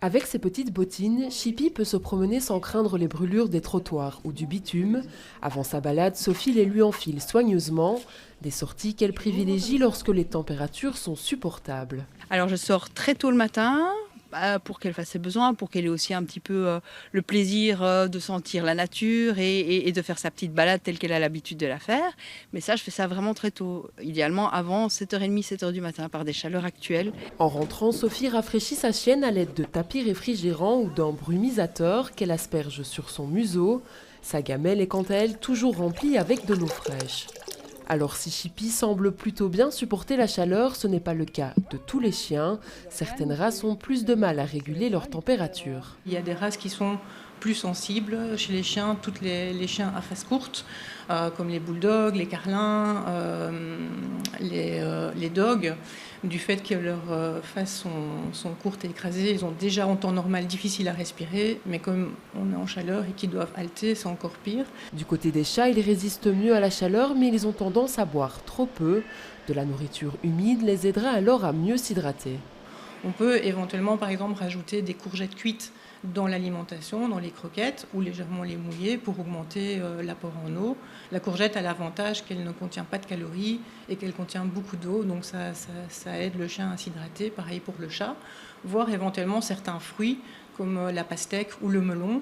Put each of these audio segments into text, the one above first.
Avec ses petites bottines, Chippy peut se promener sans craindre les brûlures des trottoirs ou du bitume. Avant sa balade, Sophie les lui enfile soigneusement, des sorties qu'elle privilégie lorsque les températures sont supportables. Alors je sors très tôt le matin pour qu'elle fasse ses besoins, pour qu'elle ait aussi un petit peu le plaisir de sentir la nature et de faire sa petite balade telle qu'elle a l'habitude de la faire. Mais ça, je fais ça vraiment très tôt, idéalement avant 7h30, 7h du matin par des chaleurs actuelles. En rentrant, Sophie rafraîchit sa chienne à l'aide de tapis réfrigérants ou d'un brumisateur qu'elle asperge sur son museau. Sa gamelle est quant à elle toujours remplie avec de l'eau fraîche. Alors si Chippy semble plutôt bien supporter la chaleur, ce n'est pas le cas de tous les chiens. Certaines races ont plus de mal à réguler leur température. Il y a des races qui sont plus sensibles. Chez les chiens, tous les chiens à face courte, comme les bulldogs, les carlins, les dogs, du fait que leurs faces sont courtes et écrasées, ils ont déjà en temps normal difficile à respirer, mais comme on est en chaleur et qu'ils doivent halter, c'est encore pire. Du côté des chats, ils résistent mieux à la chaleur, mais ils ont tendance à boire trop peu. De la nourriture humide les aidera alors à mieux s'hydrater. On peut éventuellement, par exemple, rajouter des courgettes cuites dans l'alimentation, dans les croquettes, ou légèrement les mouiller pour augmenter l'apport en eau. La courgette a l'avantage qu'elle ne contient pas de calories et qu'elle contient beaucoup d'eau, donc ça aide le chien à s'hydrater. Pareil pour le chat, voire éventuellement certains fruits comme la pastèque ou le melon.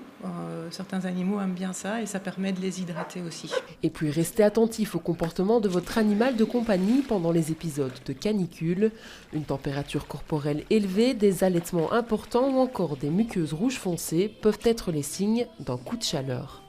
Certains animaux aiment bien ça et ça permet de les hydrater aussi. Et puis restez attentif au comportement de votre animal de compagnie pendant les épisodes de canicule. Une température corporelle élevée, des allaitements importants ou encore des muqueuses rouges foncées peuvent être les signes d'un coup de chaleur.